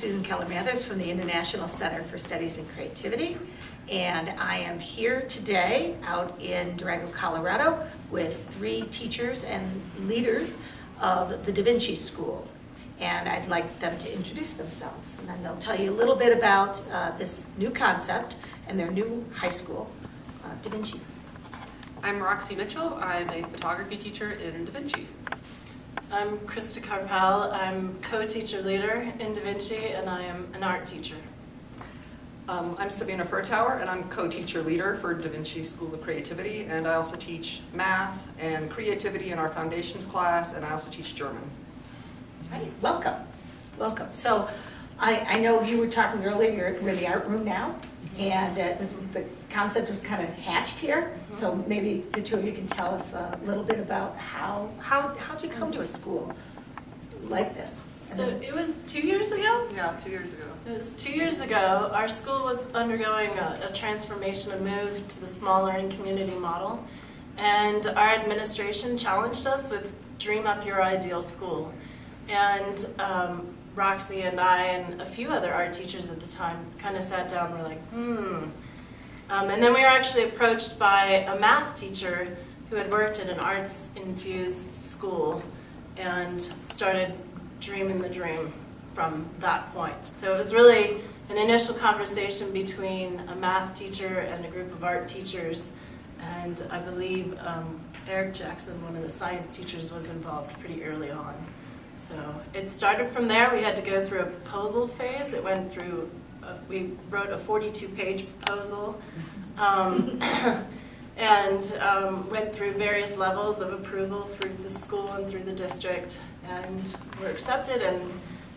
Susan Keller-Mathers from the International Center for Studies in Creativity, and I am here today out in Durango, Colorado with 3 teachers and leaders of the Da Vinci School. And I'd like them to introduce themselves, and then they'll tell you a little bit about this new concept and their new high school, Da Vinci. I'm Roxy Mitchell. I'm a photography teacher in Da Vinci. I'm Krista Carpel. I'm co-teacher leader in Da Vinci, and I am an art teacher. I'm Sabina Furtauer, and I'm co-teacher leader for DAVINCI School of Creativity, and I also teach math and creativity in our foundations class, and I also teach German. Right, welcome, welcome. So I know you were talking earlier, we're in the art room now, and the concept was kind of hatched here, so maybe the two of you can tell us a little bit about how'd you come to a school like this? So it was 2 years ago? Yeah, 2 years ago. It was 2 years ago. Our school was undergoing a transformation, a move to the small learning community model, and our administration challenged us with Dream Up Your Ideal School. And Roxy and I and a few other art teachers at the time kind of sat down and were like, and then we were actually approached by a math teacher who had worked at an arts-infused school and started dreaming the dream from that point. So it was really an initial conversation between a math teacher and a group of art teachers, and I believe Eric Jackson, one of the science teachers, was involved pretty early on. So it started from there. We had to go through a proposal phase. It went through, we wrote a 42-page proposal and went through various levels of approval through the school and through the district, and were accepted, and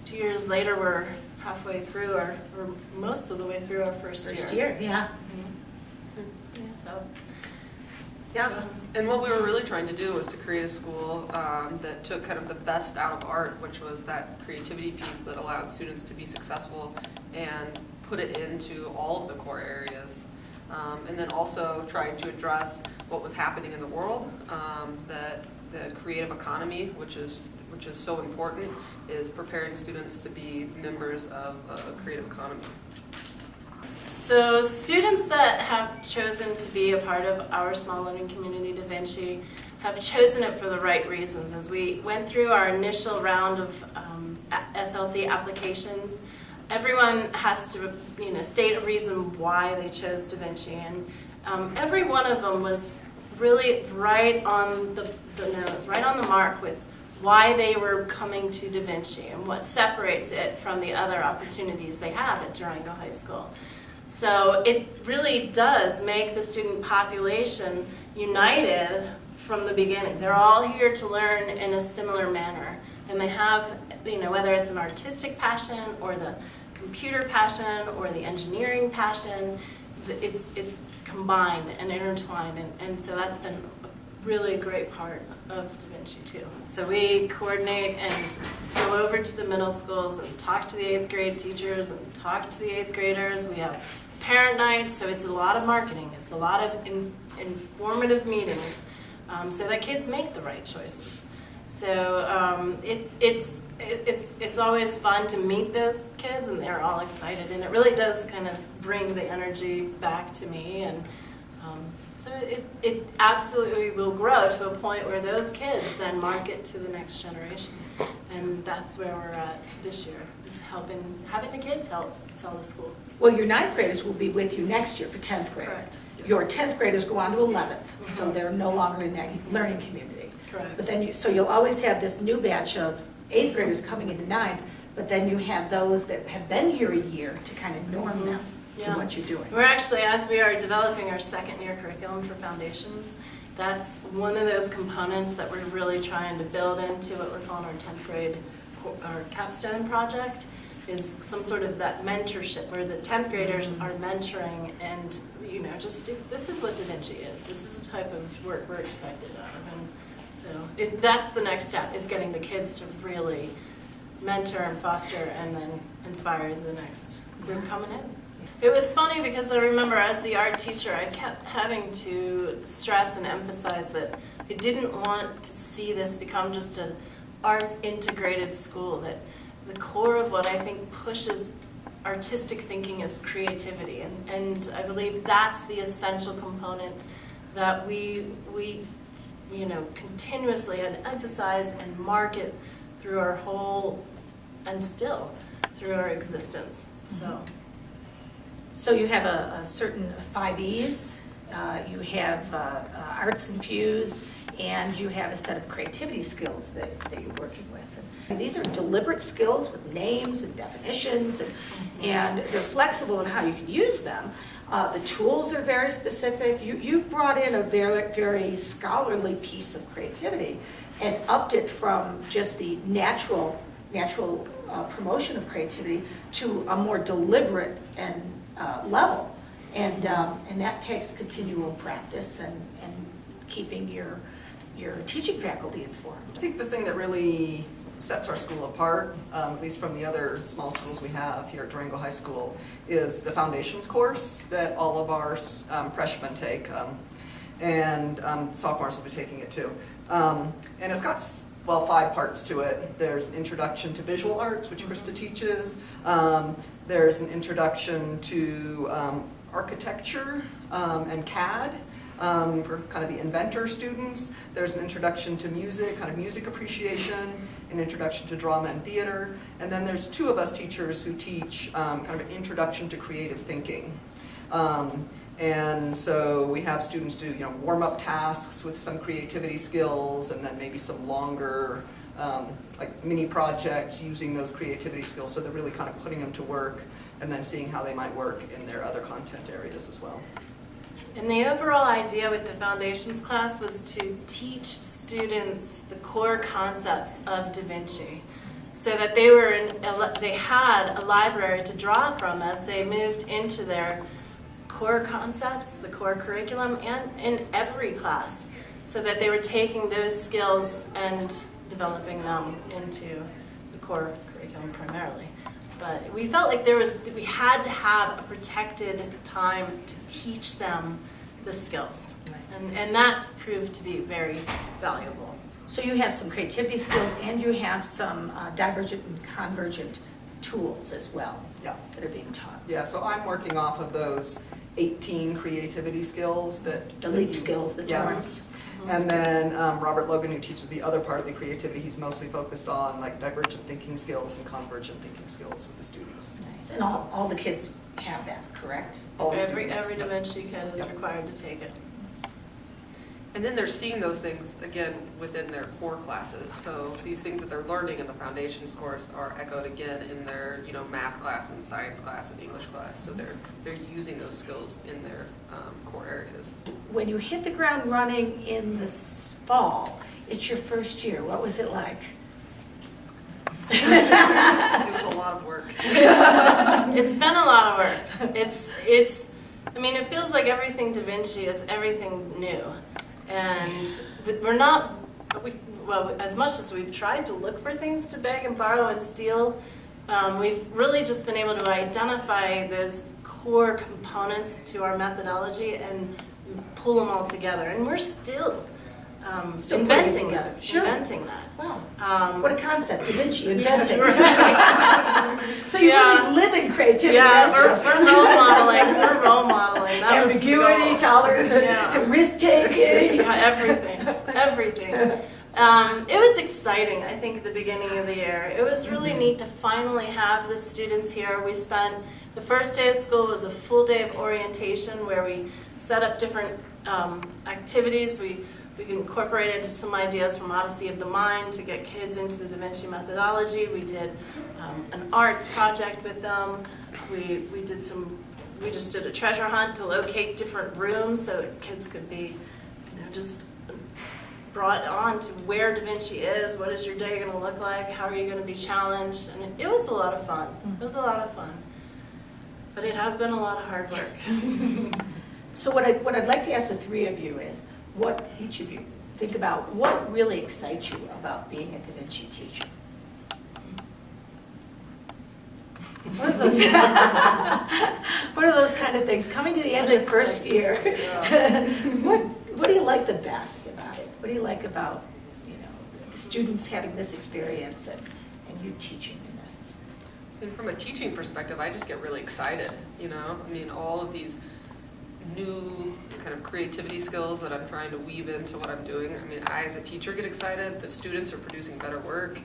2 years later we're halfway through, or most of the way through our first year. Yeah. Mm-hmm. So. Yeah, and what we were really trying to do was to create a school that took kind of the best out of art, which was that creativity piece that allowed students to be successful, and put it into all of the core areas. And then also trying to address what was happening in the world, that the creative economy, which is so important, is preparing students to be members of a creative economy. So students that have chosen to be a part of our small learning community, Da Vinci, have chosen it for the right reasons. As we went through our initial round of SLC applications, everyone has to state a reason why they chose Da Vinci, and every one of them was really right on the nose, right on the mark with why they were coming to Da Vinci and what separates it from the other opportunities they have at Durango High School. So it really does make the student population united from the beginning. They're all here to learn in a similar manner, and they have, whether it's an artistic passion or the computer passion or the engineering passion, it's combined and intertwined, and so that's been really a great part of Da Vinci too. So we coordinate and go over to the middle schools and talk to the 8th grade teachers and talk to the 8th graders. We have parent nights, so it's a lot of marketing. It's a lot of informative meetings so that kids make the right choices. So it's always fun to meet those kids, and they're all excited, and it really does kind of bring the energy back to me, and so it absolutely will grow to a point where those kids then market to the next generation, and that's where we're at this year, is having the kids help sell the school. Well, your 9th graders will be with you next year for 10th grade. Correct. Your 10th graders go on to 11th, so they're no longer in that learning community. Correct. But then so you'll always have this new batch of 8th graders coming into 9th, but then you have those that have been here a year to kind of norm them to what you're doing. We're actually, as we are developing our second year curriculum for foundations, that's one of those components that we're really trying to build into what we're calling our 10th grade, our capstone project, is some sort of that mentorship where the 10th graders are mentoring, and this is what Da Vinci is. This is the type of work we're expected of, and so that's the next step, is getting the kids to really mentor and foster and then inspire the next group coming in. It was funny because I remember as the art teacher, I kept having to stress and emphasize that I didn't want to see this become just an arts integrated school, that the core of what I think pushes artistic thinking is creativity, and I believe that's the essential component that we continuously emphasize and market through our whole, and still through our existence. So you have a certain 5 E's, you have arts infused, and you have a set of creativity skills that you're working with. And these are deliberate skills with names and definitions, and they're flexible in how you can use them. The tools are very specific. You've brought in a very, very scholarly piece of creativity and upped it from just the natural promotion of creativity to a more deliberate and level. And that takes continual practice and keeping your teaching faculty informed. I think the thing that really sets our school apart, at least from the other small schools we have here at Durango High School, is the foundations course that all of our freshmen take, and sophomores will be taking it too. And it's got 5 parts to it. There's an introduction to visual arts, which Krista teaches. There's an introduction to architecture and CAD. For kind of the inventor students. There's an introduction to music, kind of music appreciation, an introduction to drama and theater, and then there's 2 of us teachers who teach kind of an introduction to creative thinking. And so we have students do warm-up tasks with some creativity skills, and then maybe some longer like mini projects using those creativity skills, so they're really kind of putting them to work and then seeing how they might work in their other content areas as well. And the overall idea with the foundations class was to teach students the core concepts of Da Vinci, so that they had a library to draw from as they moved into their core concepts, the core curriculum, and in every class, so that they were taking those skills and developing them into the core curriculum primarily. But we felt like we had to have a protected time to teach them the skills. And that's proved to be very valuable. So you have some creativity skills, and you have some divergent and convergent tools as well. Yeah. That are being taught. Yeah, so I'm working off of those 18 creativity skills that... The leap skills, the turns. And then Robert Logan, who teaches the other part of the creativity, he's mostly focused on like divergent thinking skills and convergent thinking skills with the students. Nice. And all the kids have that, correct? All the Every students. Da Vinci kid is Yep. required to take it. And then they're seeing those things, again, within their core classes. So these things that they're learning in the foundations course are echoed again in their, math class and science class and English class. So they're using those skills in their core areas. When you hit the ground running in the fall, it's your first year. What was it like? It was a lot of work. It's been a lot of work. It feels like everything Da Vinci is everything new. And as much as we've tried to look for things to beg and borrow and steal, we've really just been able to identify those core components to our methodology and pull them all together. And we're still inventing that. Sure. Inventing that. Wow. What a concept, Da Vinci inventing. Right. So you really live in creativity. Yeah, not we're just- role modeling. We're role modeling. That was the ambiguity, goal. tolerance, Yeah. risk taking. Yeah, everything. It was exciting, I think, at the beginning of the year. It was really neat to finally have the students here. We spent, the first day of school was a full day of orientation where we set up different activities. We incorporated some ideas from Odyssey of the Mind to get kids into the Da Vinci methodology. We did an arts project with them. We just did a treasure hunt to locate different rooms so that kids could be, just brought on to where Da Vinci is. What is your day going to look like? How are you going to be challenged? And it was a lot of fun. It was a lot of fun. But it has been a lot of hard work. So what I'd like to ask the 3 of you is, what each of you think about what really excites you about being a Da Vinci teacher? What are those? What are those kind of things? Coming to the end of the first year, what do you like the best about it? What do you like about the students having this experience and you teaching in this? And from a teaching perspective, I just get really excited, you know? I mean, all of these new kind of creativity skills that I'm trying to weave into what I'm doing. I mean, I as a teacher get excited. The students are producing better work.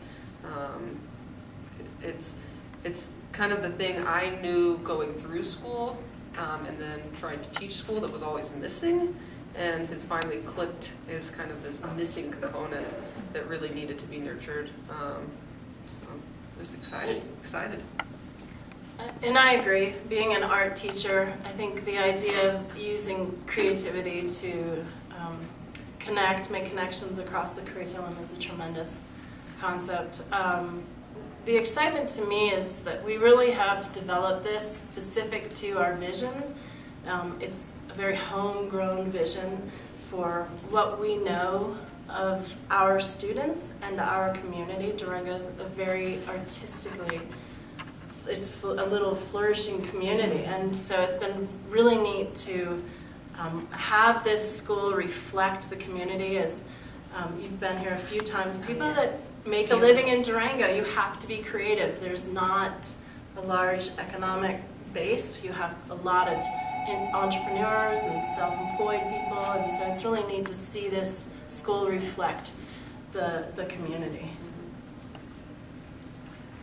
It's kind of the thing I knew going through school and then trying to teach school that was always missing, and has finally clicked as kind of this missing component that really needed to be nurtured. So just excited. And I agree. Being an art teacher, I think the idea of using creativity to make connections across the curriculum is a tremendous concept. The excitement to me is that we really have developed this specific to our vision. It's a very homegrown vision for what we know of our students and our community. Durango is a very artistically, it's a little flourishing community, and so it's been really neat to have this school reflect the community. As you've been here a few times, people that make a living in Durango, you have to be creative. There's not a large economic base. You have a lot of entrepreneurs and self-employed people, and so it's really neat to see this school reflect the community.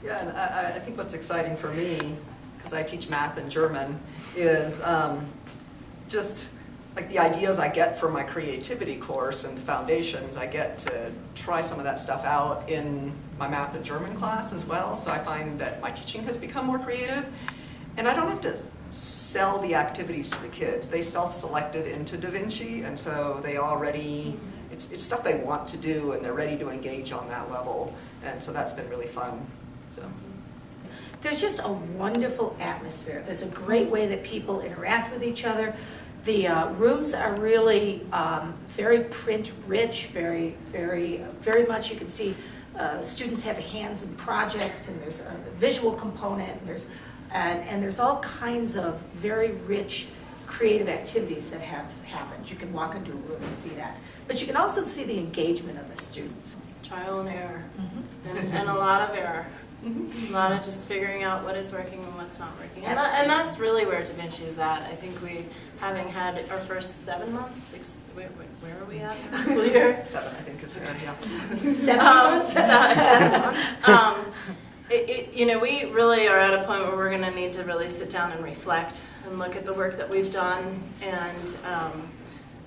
Yeah, and I think what's exciting for me, because I teach math and German, is just like the ideas I get from my creativity course and the foundations, I get to try some of that stuff out in my math and German class as well. So I find that my teaching has become more creative, and I don't have to sell the activities to the kids. They self-selected into DaVinci, and so they already, it's stuff they want to do, and they're ready to engage on that level, and so that's been really fun. So There's just a wonderful atmosphere. There's a great way that people interact with each other. The rooms are really very print rich, very much you can see students have hands in projects, and there's a visual component, and there's all kinds of very rich creative activities that have happened. You can walk into a room and see that. But you can also see the engagement of the students. Trial and error, and a lot of error. A lot of just figuring out what is working and what's not working. And that's really where DaVinci is at. I think we, having had our first 7 months, where are we at in our school year? 7, I think, is pretty good, yeah. 7 months? 7 months. You know, we really are at a point where we're going to need to really sit down and reflect and look at the work that we've done, and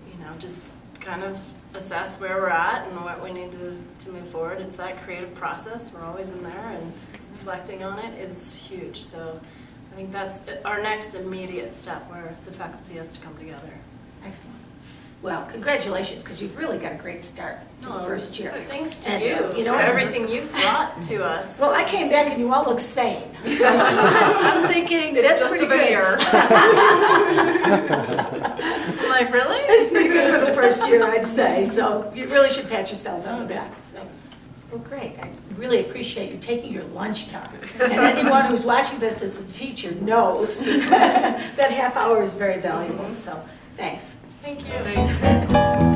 you know, just kind of assess where we're at and what we need to move forward. It's that creative process. We're always in there, and reflecting on it is huge. So I think that's our next immediate step, where the faculty has to come together. Excellent. Well, congratulations, because you've really got a great start to the first year. Thanks to And, you know, for everything you've brought to us. Well, I came back and you all look sane. So I'm thinking It's that's just pretty a veneer. Like, really? It's pretty good for the first year, I'd say. So you really should pat yourselves on the back. So. Well, great. I really appreciate you taking your lunchtime. And anyone who's watching this as a teacher knows that half hour is very valuable. So thanks. Thank you.